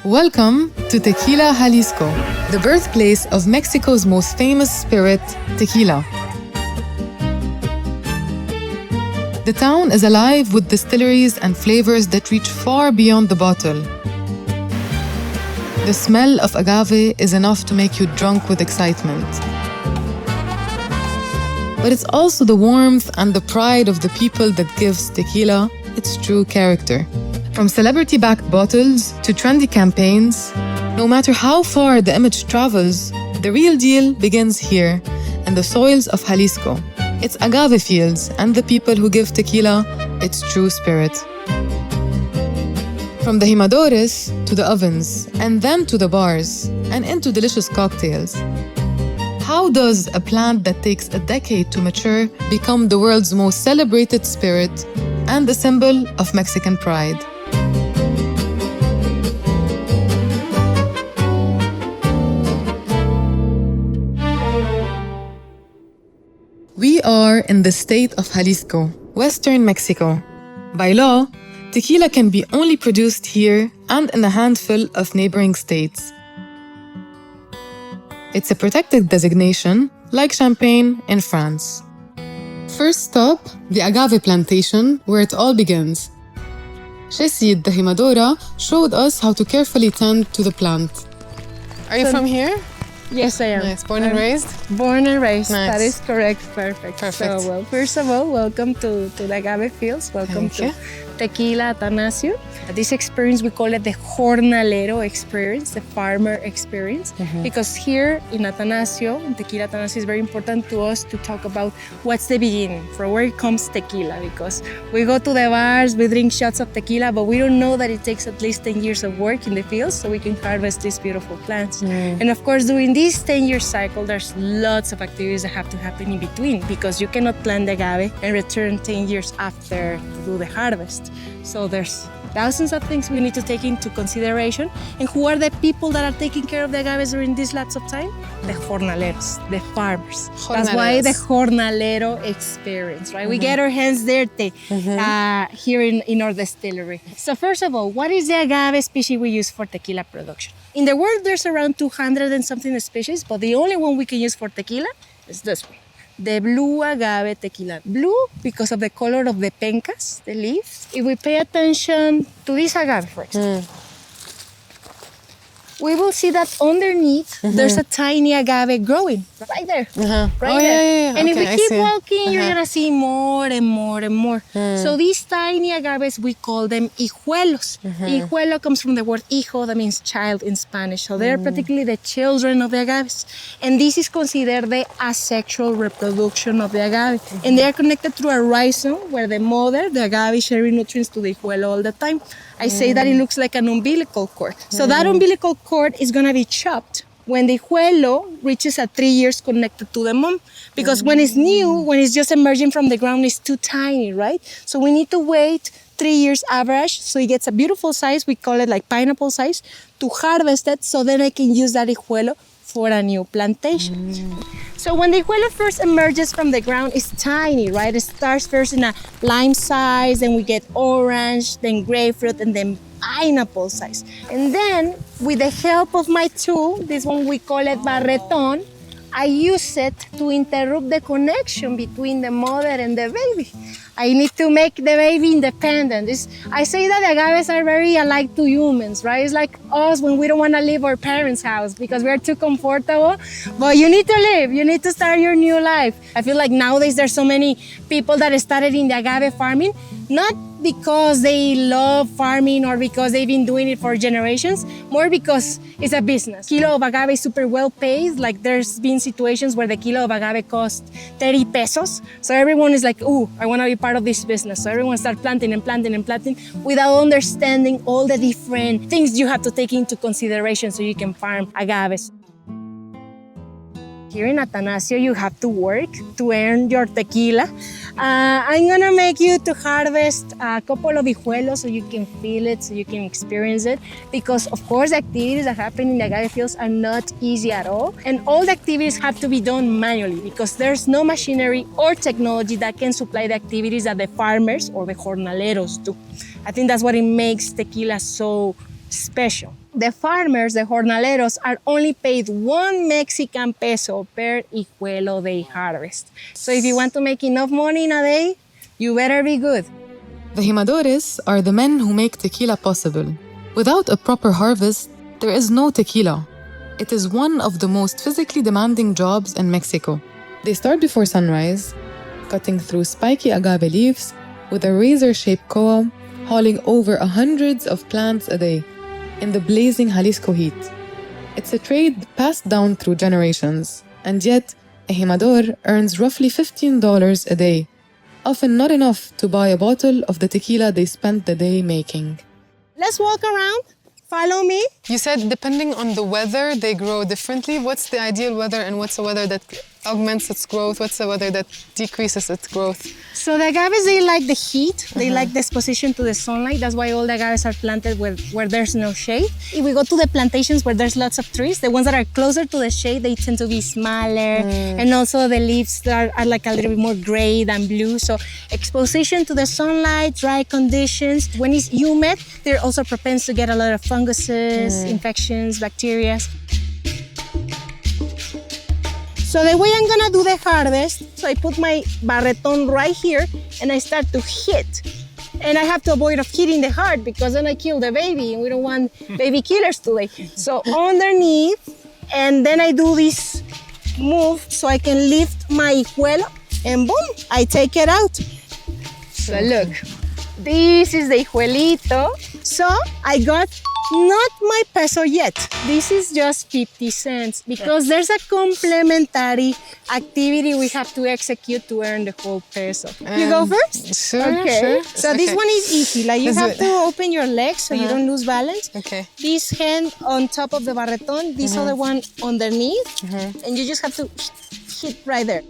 Welcome to Tequila, Jalisco, the birthplace of Mexico's most famous spirit, tequila. The town is alive with distilleries and flavors that reach far beyond the bottle. The smell of agave is enough to make you drunk with excitement. But it's also the warmth and the pride of the people that gives tequila its true character. From celebrity-backed bottles to trendy campaigns, no matter how far the image travels, the real deal begins here, in the soils of Jalisco. It's agave fields and the people who give tequila its true spirit. From the Jimadores to the ovens, and then to the bars, and into delicious cocktails. How does a plant that takes a decade to mature become the world's most celebrated spirit and a symbol of Mexican pride? We are in the state of Jalisco, Western Mexico. By law, tequila can be only produced here and in a handful of neighboring states. It's a protected designation, like champagne in France. First stop, the Agave plantation, where it all begins. Shesid, the Jimadora, showed us how to carefully tend to the plant. Are you from here? Yes, I am. Nice. Born and raised? Born and raised. Nice. That is correct. Perfect. Perfect. So, well, first of all, welcome to the Agave Fields. Welcome Thank to Tequila Atanasio. This experience, we call it the jornalero experience, the farmer experience, because here in Atanasio, in Tequila Atanasio, is very important to us to talk about what's the beginning, from where comes tequila, because we go to the bars, we drink shots of tequila, but we don't know that it takes at least 10 years of work in the fields so we can harvest these beautiful plants. And of course, during this 10-year cycle, there's lots of activities that have to happen in between, because you cannot plant the agave and return 10 years after to do the harvest. So there's thousands of things we need to take into consideration. And who are the people that are taking care of the agaves during this lapse of time? The jornaleros, the farmers. That's why the jornalero experience, right? We get our hands dirty here in our distillery. So first of all, what is the agave species we use for tequila production? In the world, there's around 200 and something species, but the only one we can use for tequila is this one. The blue agave tequila. Blue because of the color of the pencas, the leaves. If we pay attention to this agave, for example, we will see that underneath there's a tiny agave growing right there, right there. Yeah. And Okay, if we I keep see. walking, you're gonna see more and more and more. So these tiny agaves, we call them hijuelos. Hijuelo comes from the word hijo, that means child in Spanish. So they're particularly the children of the agaves. And this is considered the asexual reproduction of the agave. And they are connected through a rhizome where the mother, the agave, is sharing nutrients to the hijuelo all the time. I say that it looks like an umbilical cord. So that umbilical cord is gonna be chopped when the hijuelo reaches 3 years connected to the mom. Because when it's new, when it's just emerging from the ground, it's too tiny, right? So we need to wait 3 years average, so it gets a beautiful size, we call it like pineapple size, to harvest it, so then I can use that hijuelo for a new plantation. So when the hijuelo first emerges from the ground, it's tiny, right? It starts first in a lime size, then we get orange, then grapefruit, and then pineapple size. And then, with the help of my tool, this one we call it barreton, I use it to interrupt the connection between the mother and the baby. I need to make the baby independent. I say that agaves are very alike to humans, right? It's like us when we don't want to leave our parents' house because we're too comfortable. But you need to live. You need to start your new life. I feel like nowadays there's so many people that started in the agave farming, not because they love farming or because they've been doing it for generations, more because it's a business. Kilo of agave is super well paid. Like there's been situations where the kilo of agave cost 30 pesos. So everyone is like, ooh, I want to be part of this business. So everyone starts planting and planting and planting without understanding all the different things you have to take into consideration so you can farm agaves. Here in Atanasio, you have to work to earn your tequila. I'm gonna make you to harvest a couple of hijuelos so you can feel it, so you can experience it. Because of course, the activities that happen in the agave fields are not easy at all. And all the activities have to be done manually because there's no machinery or technology that can supply the activities that the farmers or the jornaleros do. I think that's what it makes tequila so special. the farmers, the jornaleros, are only paid 1 Mexican peso per hijuelo they harvest. So if you want to make enough money in a day, you better be good. The Jimadores are the men who make tequila possible. Without a proper harvest, there is no tequila. It is one of the most physically demanding jobs in Mexico. They start before sunrise, cutting through spiky agave leaves with a razor-shaped comb, hauling over hundreds of plants a day in the blazing Jalisco heat. It's a trade passed down through generations, and yet a Jimador earns roughly $15 a day, often not enough to buy a bottle of the tequila they spent the day making. Let's walk around. Follow me. You said depending on the weather, they grow differently. What's the ideal weather and what's the weather that augments its growth? What's the weather that decreases its growth? So the agaves, they like the heat. They like the exposition to the sunlight. That's why all the agaves are planted where there's no shade. If we go to the plantations where there's lots of trees, the ones that are closer to the shade, they tend to be smaller. And also the leaves are like a little bit more gray than blue. So exposition to the sunlight, dry conditions. When it's humid, they're also propense to get a lot of funguses, infections, bacteria. So the way I'm gonna do the harvest, so I put my barreton right here and I start to hit. And I have to avoid of hitting the heart because then I kill the baby and we don't want baby killers today. So underneath, and then I do this move so I can lift my hijuelo and boom, I take it out. So look, this is the hijuelito. So I got not my peso yet. This is just 50 cents because there's a complementary activity we have to execute to earn the whole peso. You go first? Sure, okay. sure. So this one is easy. Like you have to open your legs so you don't lose balance. Okay. This hand on top of the barreton, this other one underneath, and you just have to hit right there.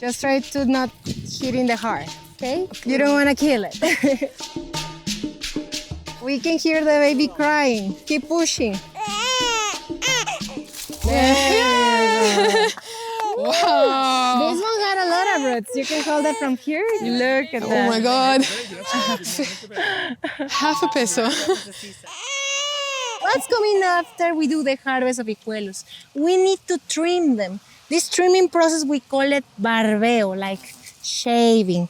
Just try to not hit in the heart, okay? You don't want to kill it. We can hear the baby crying. Keep pushing. Wow. This one got a lot of roots. You can hold it from here. Look at that. Oh my God. Half a peso. What's coming after we do the harvest of hijuelos? We need to trim them. This trimming process, we call it barbeo, like shaving.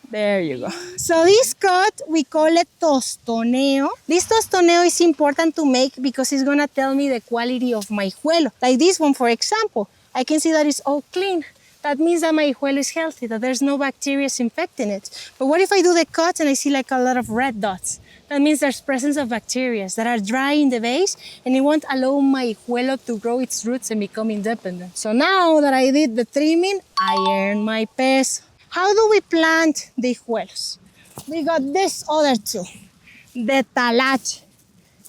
There you go. So this cut, we call it tostoneo. This tostoneo is important to make because it's gonna tell me the quality of my hijuelo. Like this one, for example, I can see that it's all clean. That means that my hijuelo is healthy, that there's no bacteria infecting it. But what if I do the cut and I see like a lot of red dots? That means there's presence of bacteria that are dry in the base and it won't allow my hijuelo to grow its roots and become independent. So now that I did the trimming, I earned my peso. How do we plant the hijuelos? We got this other two, the talacha.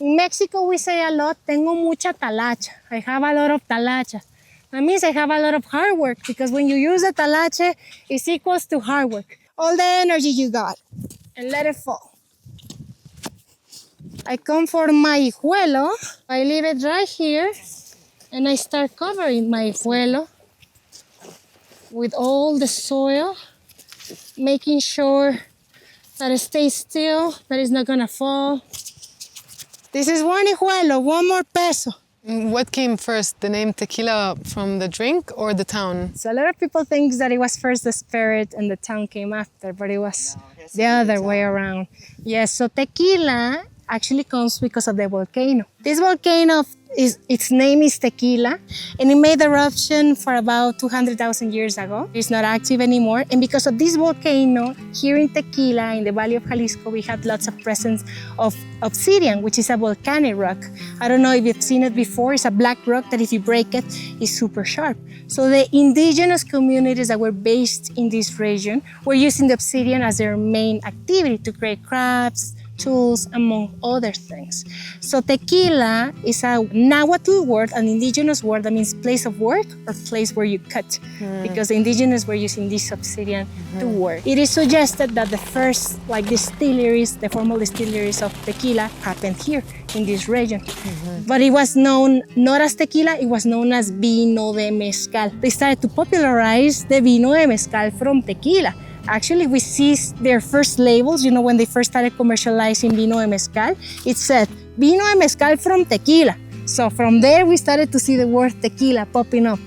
In Mexico, we say a lot, tengo mucha talacha. I have a lot of talacha. That means I have a lot of hard work because when you use the talacha, it's equals to hard work. All the energy you got and let it fall. I come for my hijuelo. I leave it right here and I start covering my hijuelo with all the soil, making sure that it stays still, that it's not gonna fall. This is one hijuelo, one more peso. What came first, the name tequila from the drink or the town? So a lot of people think that it was first the spirit and the town came after, but it was the other way around. Yes, so tequila actually comes because of the volcano. This volcano, its name is Tequila, and it made eruption for about 200,000 years ago. It's not active anymore, and because of this volcano, here in Tequila, in the Valley of Jalisco, we have lots of presence of obsidian, which is a volcanic rock. I don't know if you've seen it before. It's a black rock that if you break it, is super sharp. So the indigenous communities that were based in this region were using the obsidian as their main activity to create crafts, tools, among other things. So tequila is a Nahuatl word, an indigenous word that means place of work or place where you cut, because the indigenous were using this obsidian to work. It is suggested that the first distilleries, the formal distilleries of tequila happened here in this region. But it was known not as tequila, it was known as vino de mezcal. They started to popularize the vino de mezcal from tequila. Actually, we see their first labels, when they first started commercializing vino and mezcal, it said vino and mezcal from tequila. So from there, we started to see the word tequila popping up.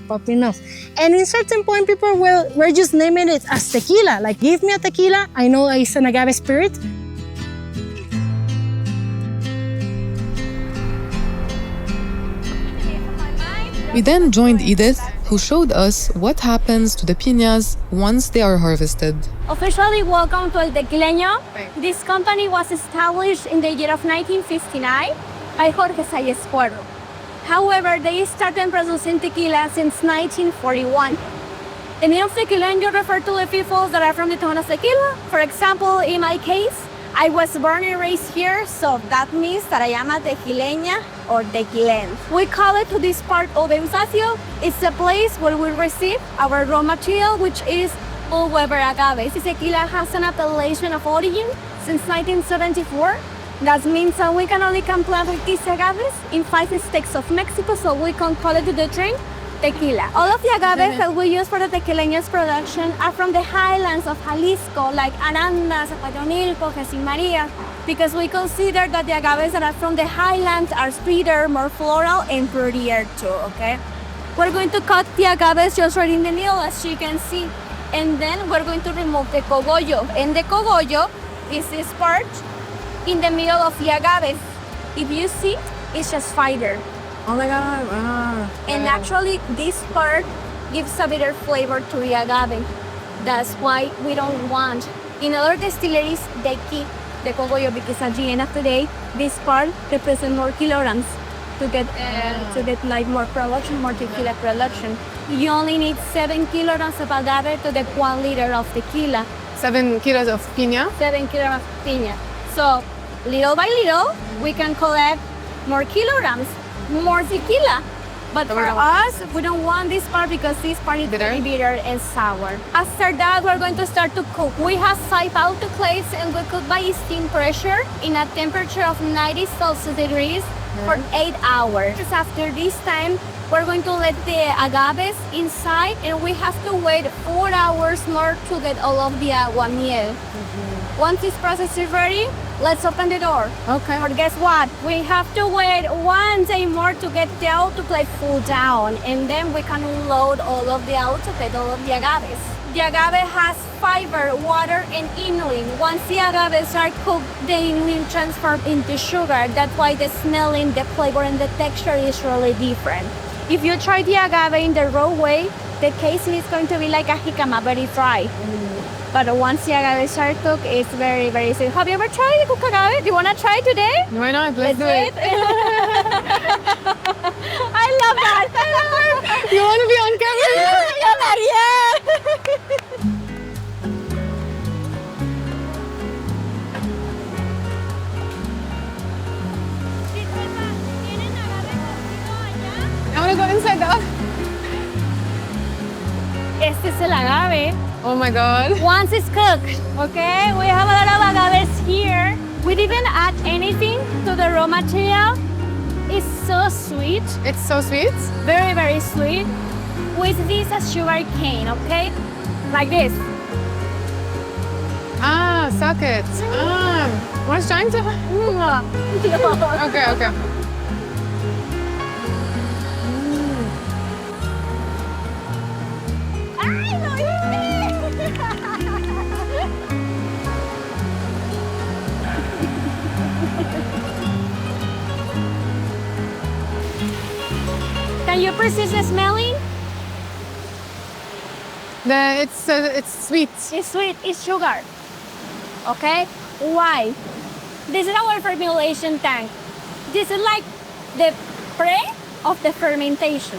And in certain point, people were just naming it as tequila. Like, give me a tequila, I know it's an agave spirit. We then joined Edith, who showed us what happens to the piñas once they are harvested. Officially, welcome to El Tequileño. This company was established in the year of 1959 by Jorge Salles Cuervo. However, they started producing tequila since 1941. The name of Tequileño refers to the people that are from the town of Tequila. For example, in my case, I was born and raised here, so that means that I am a tequileña or tequilen. We call it to this part of Eustacio. It's the place where we receive our raw material, which is all Weber agave. This tequila has an appellation of origin since 1974. That means that we can only plant these agaves in 5 states of Mexico, so we can call it the drink tequila. All of the agaves that we use for the tequileños production are from the highlands of Jalisco, like Arandas, Zapatonilco, Jesús María, because we consider that the agaves that are from the highlands are sweeter, more floral, and prettier too, okay? We're going to cut the agaves just right in the middle, as you can see, and then we're going to remove the cogollo. And the cogollo is this part in the middle of the agaves. If you see, it's just fighter. Oh my God. And actually, this part gives a bitter flavor to the agave. That's why we don't want. In other distilleries, they keep the cogollo because at the end of the day, this part represents more kilograms to get like more production, more tequila production. You only need 7 kilograms of agave to the 1 liter of tequila. 7 kilos of piña? 7 kilograms of piña. So little by little, we can collect more kilograms, more tequila. But for us, we don't want this part because this part is very bitter and sour. After that, we're going to start to cook. We have siped out the plates and we cook by steam pressure in a temperature of 90 Celsius degrees for 8 hours. After this time, we're going to let the agaves inside and we have to wait 4 hours more to get all of the agua miel. Once this process is ready, let's open the door. Okay. But guess what? We have to wait 1 day more to get the out to play full down. And then we can load all of the out to get all of the agaves. The agave has fiber, water, and inulin. Once the agaves are cooked, the inulin transforms into sugar. That's why the smelling, the flavor, and the texture is really different. If you try the agave in the raw way, the casing is going to be like a jicama, very dry. But once the agaves are cooked, it's very, very sweet. Have you ever tried to cook agave? Do you want to try today? Why not? Let's do it. I love that. You want to be on camera? Yeah. I want to go inside though. Este es el agave. Oh my God. Once it's cooked, okay? We have a lot of agaves here. We didn't add anything to the raw material. It's so sweet. It's so sweet. Very, very sweet. With this as sugar cane, okay? Like this. Ah, suck it. What's trying to? Okay. Can you persist the smelling? It's sweet. It's sweet, it's sugar. Okay? Why? This is our fermentation tank. This is like the pre of the fermentation.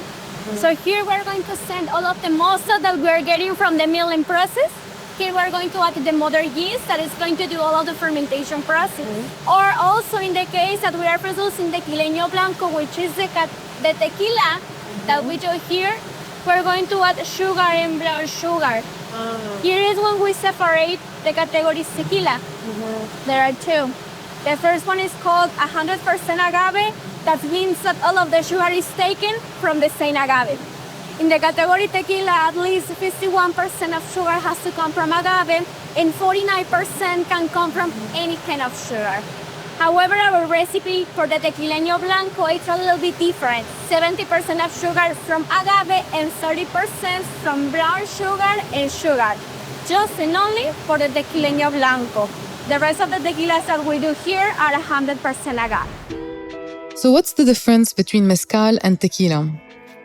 So here we're going to send all of the molasses that we're getting from the milling process. Here we're going to add the mother yeast that is going to do all of the fermentation process. Or also in the case that we are producing Tequileño Blanco, which is the tequila that we do here, we're going to add sugar and brown sugar. Here is when we separate the categories tequila. There are two. The first one is called 100% agave. That means that all of the sugar is taken from the same agave. In the category tequila, at least 51% of sugar has to come from agave, and 49% can come from any kind of sugar. However, our recipe for the Tequileño Blanco is a little bit different. 70% of sugar from agave and 30% from brown sugar and sugar. Just and only for the Tequileño Blanco. The rest of the tequilas that we do here are 100% agave. So what's the difference between mezcal and tequila?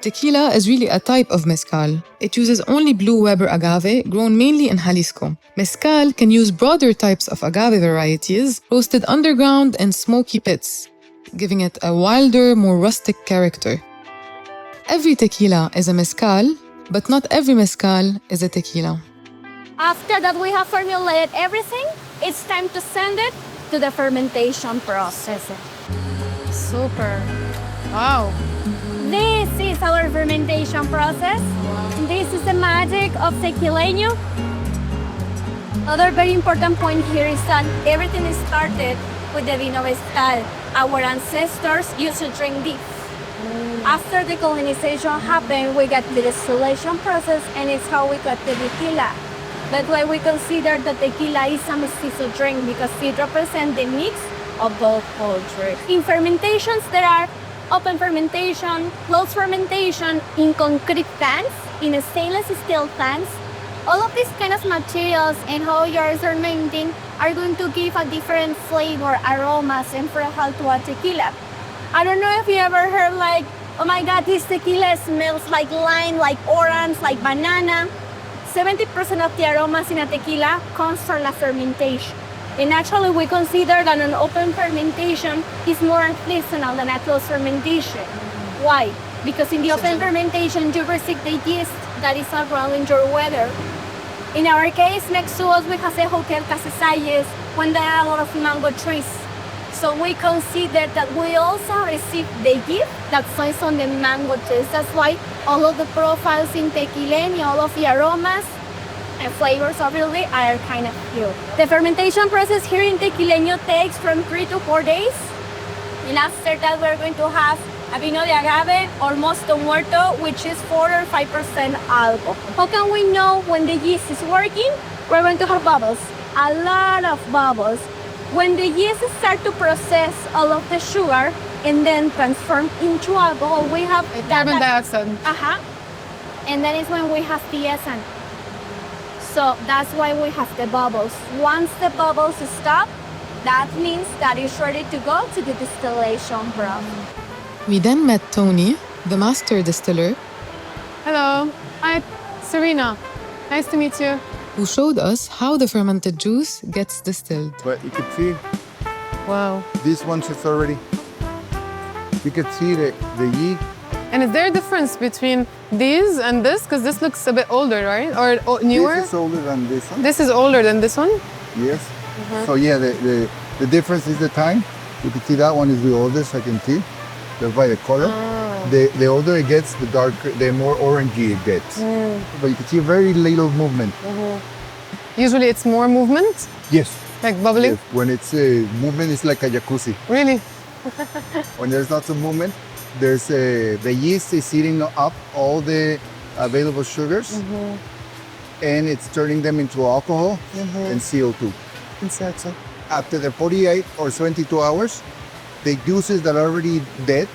Tequila is really a type of mezcal. It uses only blue Weber agave, grown mainly in Jalisco. Mezcal can use broader types of agave varieties, roasted underground in smoky pits, giving it a wilder, more rustic character. Every tequila is a mezcal, but not every mezcal is a tequila. After that we have formulated everything, it's time to send it to the fermentation process. Super. Wow. This is our fermentation process. This is the magic of Tequileño. Another very important point here is that everything is started with the vino mezcal. Our ancestors used to drink this. After the colonization happened, we got the distillation process, and it's how we got the tequila. That's why we consider that tequila is a mestizo drink, because it represents the mix of both cultures. In fermentations, there are open fermentation, closed fermentation in concrete tanks, in stainless steel tanks. All of these kind of materials and how you're fermenting are going to give a different flavor, aromas, and profile to a tequila. I don't know if you ever heard like, oh my God, this tequila smells like lime, like orange, like banana. 70% of the aromas in a tequila comes from la fermentation. And actually, we consider that an open fermentation is more artisanal than a closed fermentation. Why? Because in the open fermentation, you receive the yeast that is around in your weather. In our case, next to us, we have a hotel, Casesalles, when there are a lot of mango trees. So we consider that we also receive the gift that finds on the mango trees. That's why all of the profiles in Tequileño, all of the aromas and flavors obviously are kind of pure. The fermentation process here in Tequileño takes from 3 to 4 days. And after that, we're going to have a vino de agave or mosto muerto, which is 4 or 5% alcohol. How can we know when the yeast is working? We're going to have bubbles, a lot of bubbles. When the yeast start to process all of the sugar and then transform into alcohol, we have Carbon dioxide. And that is when we have the essence. So that's why we have the bubbles. Once the bubbles stop, that means that it's ready to go to the distillation process. We then met Tony, the master distiller, Hello. Hi, Serena. Nice to meet you. who showed us how the fermented juice gets distilled. But you can see Wow. this one is already. You can see the yeast. And is there a difference between these and this? Because this looks a bit older, right? Or newer? This is older than this one. This is older than this one? Yes. So yeah, the difference is the time. You can see that one is the oldest. I can see. That's by the color. The older it gets, the darker, the more orangey it gets. But you can see very little movement. Usually it's more movement, Yes. like bubbling. Yes. When it's movement, it's like a jacuzzi. Really? When there's lots of movement, there's the yeast is eating up all the available sugars, and it's turning them into alcohol and CO2. Exactly. After the 48 or 72 hours, the juices that are already dead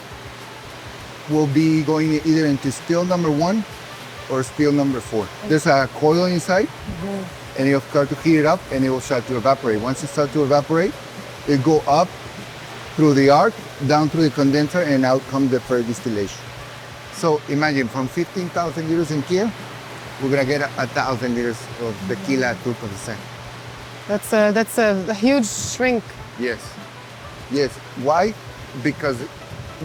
will be going either into still number 1 or still number 4. There's a coil inside, and it'll start to heat it up, and it will start to evaporate. Once it starts to evaporate, it go up through the arc, down through the condenser, and out comes the first distillation. So imagine from 15,000 liters in here, we're gonna get 1,000 liters of tequila at 2%. That's a huge shrink. Yes. Yes. Why? Because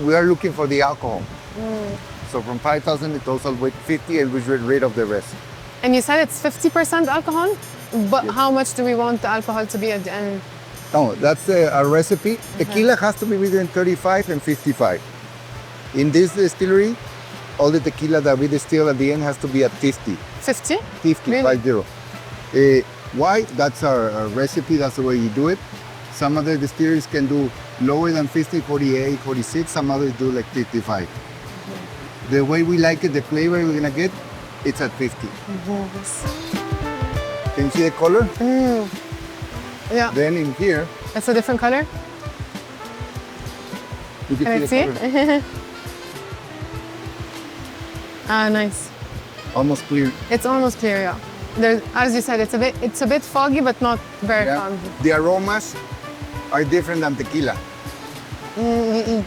we are looking for the alcohol. So from 5,000 it goes all the way to 50, and we get rid of the rest. And you said it's 50% alcohol? But Yes. how much do we want the alcohol to be at the end? No, that's a recipe. Tequila has to be between 35 and 55. In this distillery, all the tequila that we distill at the end has to be at 50. 50? 50, Really? 50. Why? That's our recipe. That's the way you do it. Some other distilleries can do lower than 50, 48, 46. Some others do like 55. The way we like it, the flavor we're gonna get, it's at 50. Can you see the color? Yeah. Then in here, It's a different color. you Can can I see the see? color. Ah, nice. Almost clear. It's almost clear, yeah. There's, as you said, it's a bit foggy, but not very Yeah. foggy. The aromas are different than tequila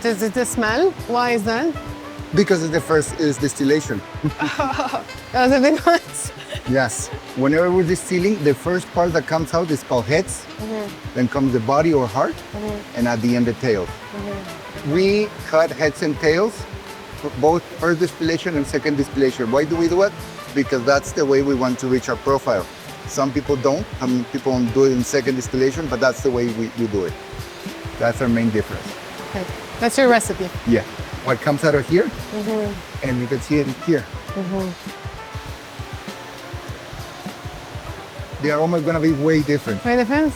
Does it the smell? Why is that? because it's the first is distillation. That was a big one. Yes. Whenever we're distilling, the first part that comes out is called heads. Then comes the body or heart, and at the end the tail. We cut heads and tails for both first distillation and second distillation. Why do we do it? Because that's the way we want to reach our profile. Some people don't. Some people do it in second distillation, but that's the way we do it. That's our main difference. Okay. That's your recipe. Yeah. What comes out of here, and you can see it here. The aroma is gonna be way different. Very different?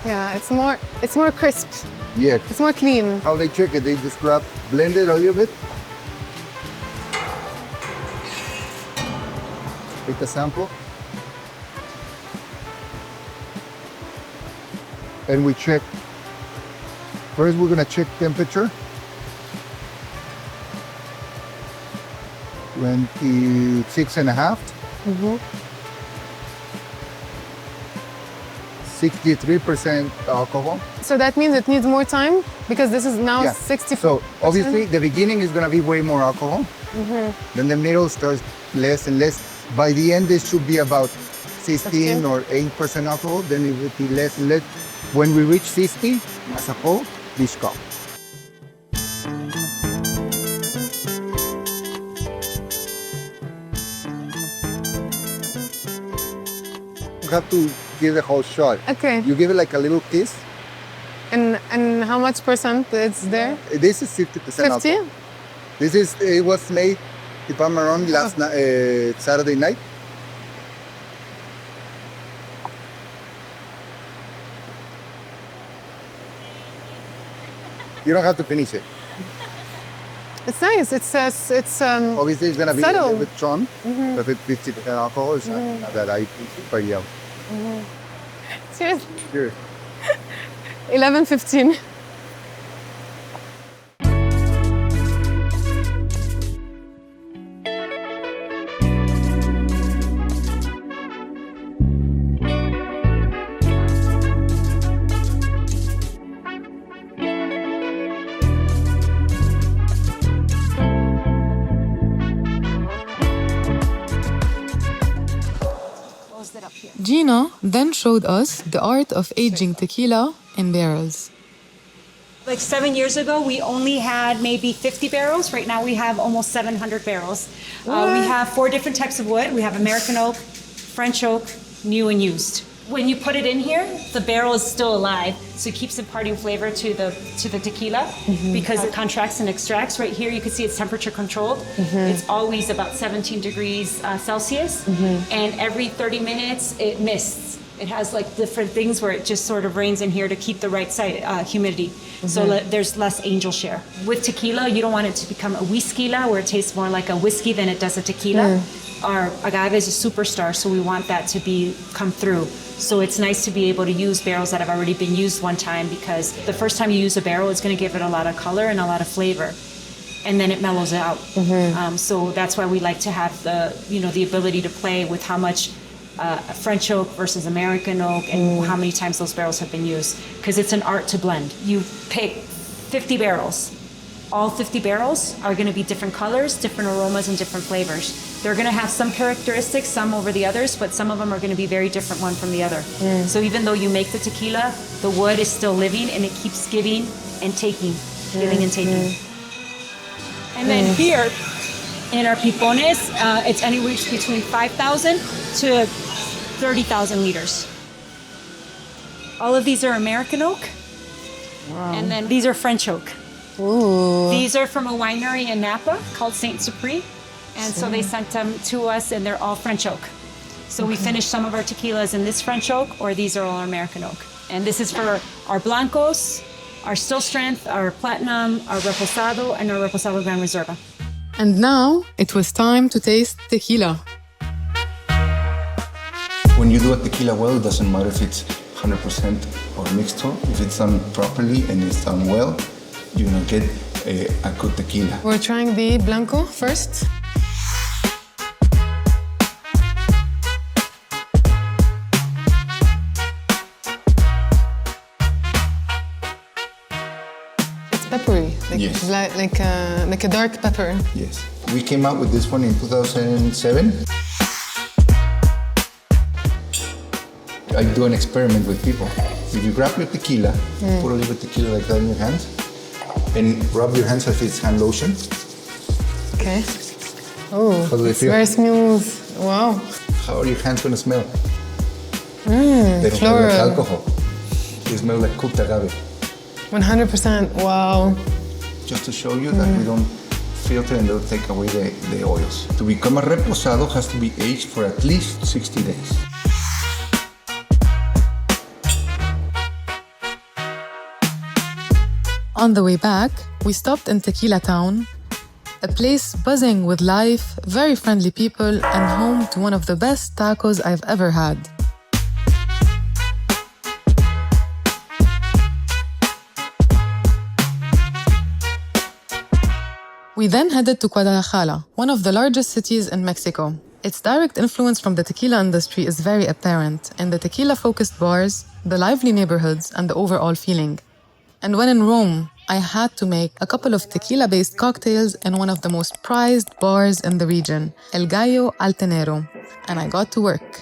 Yeah, it's more crisp. Yeah. It's more clean. How they check it, they just blend it a little bit. Take a sample. And we check. First, we're gonna check temperature. 26.5. 63% alcohol. So that means it needs more time because this is now 60. So obviously the beginning is gonna be way more alcohol. Then the middle starts less and less. By the end, this should be about 16 or 8% alcohol. Then it will be less and less. When we reach 60 as a whole, this cup. You have to give the whole shot. Okay. You give it like a little kiss. And how much percent is there? This is 50% 50? alcohol. It was made, if I'm around, last Saturday night. You don't have to finish it. It's nice. It's Obviously, it's gonna be a subtle. little bit strong. But with 50% alcohol, it's not that I but yeah. Seriously. Here. 11:15. Gina then showed us the art of aging tequila in barrels. Like 7 years ago, we only had maybe 50 barrels. Right now, we have almost 700 barrels. We have 4 different types of wood. We have American oak, French oak, new and used. When you put it in here, the barrel is still alive, so it keeps imparting flavor to the tequila because it contracts and extracts. Right here, you can see it's temperature controlled. It's always about 17 degrees Celsius, and every 30 minutes it mists. It has like different things where it just sort of rains in here to keep the right side humidity, so there's less angel share. With tequila, you don't want it to become a whiskila where it tastes more like a whiskey than it does a tequila. Our agave is a superstar, so we want that to come through. So it's nice to be able to use barrels that have already been used one time, because the first time you use a barrel, it's going to give it a lot of color and a lot of flavor, and then it mellows out. So that's why we like to have the ability to play with how much French oak versus American oak and how many times those barrels have been used, because it's an art to blend. You pick 50 barrels. All 50 barrels are going to be different colors, different aromas, and different flavors. They're going to have some characteristics, some over the others, but some of them are going to be very different one from the other. So even though you make the tequila, the wood is still living and it keeps giving and taking, giving and taking. And then here in our pipones, it's anywhere between 5,000 to 30,000 liters. All of these are American oak. And then these are French oak. Ooh. These are from a winery in Napa called Saint Cyprien. And so they sent them to us, and they're all French oak. So we finish some of our tequilas in this French oak, or these are all American oak. And this is for our blancos, our still strength, our platinum, our reposado, and our reposado gran reserva. And now it was time to taste tequila. When you do a tequila well, it doesn't matter if it's 100% or mixto. If it's done properly and it's done well, you're gonna get a good tequila. We're trying the blanco first. It's peppery, Yes. like a dark pepper. Yes. We came out with this one in 2007. I do an experiment with people. If you grab your tequila, put a little tequila like that in your hands, and rub your hands as if it's hand lotion. Okay. Oh, How do they it's feel? very smooth. Wow. How are your hands gonna smell? They don't smell like floral. alcohol. They smell like cooked agave. 100%. Wow. Just to show you that we don't filter and don't take away the oils. To become a reposado has to be aged for at least 60 days. On the way back, we stopped in Tequila Town, a place buzzing with life, very friendly people, and home to one of the best tacos I've ever had. We then headed to Guadalajara, one of the largest cities in Mexico. Its direct influence from the tequila industry is very apparent in the tequila-focused bars, the lively neighborhoods, and the overall feeling. And when in Rome, I had to make a couple of tequila-based cocktails in one of the most prized bars in the region, El Gallo Altanero, and I got to work.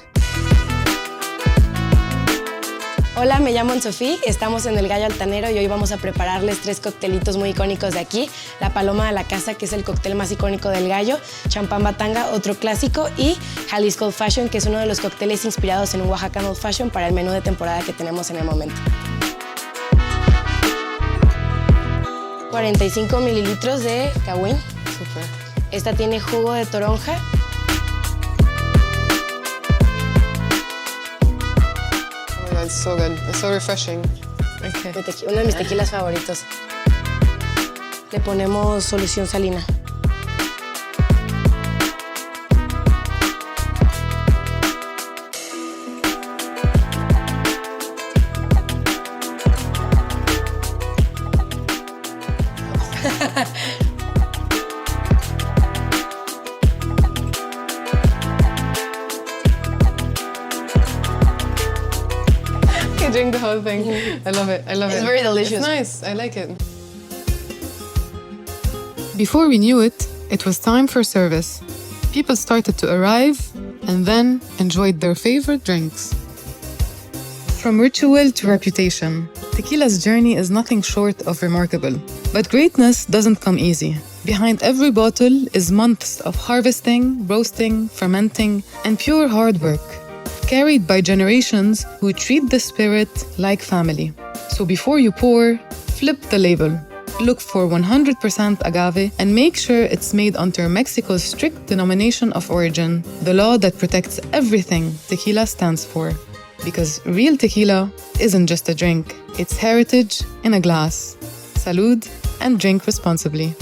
Hola, me llamo Sofía, estamos en el Gallo Altanero y hoy vamos a prepararles 3 coctelitos muy icónicos de aquí. La Paloma de la casa, que es el cóctel más icónico del gallo, champán Batanga, otro clásico, y Jalisco Old Fashion, que es uno de los cócteles inspirados en un Oaxacan Old Fashion para el menú de temporada que tenemos en el momento. 45 mililitros de Kawin. Super. Esta tiene jugo de toronja. Oh my God, it's so good. It's so refreshing. Okay. Uno de mis tequilas favoritos. Le ponemos solución salina. I drink the whole thing. I love it. I love it. It's very delicious. It's nice. I like it. Before we knew it, it was time for service. People started to arrive and then enjoyed their favorite drinks. From ritual to reputation, tequila's journey is nothing short of remarkable. But greatness doesn't come easy. Behind every bottle is months of harvesting, roasting, fermenting, and pure hard work, carried by generations who treat the spirit like family. So before you pour, flip the label. Look for 100% agave and make sure it's made under Mexico's strict denomination of origin, the law that protects everything tequila stands for. Because real tequila isn't just a drink, it's heritage in a glass. Salud and drink responsibly.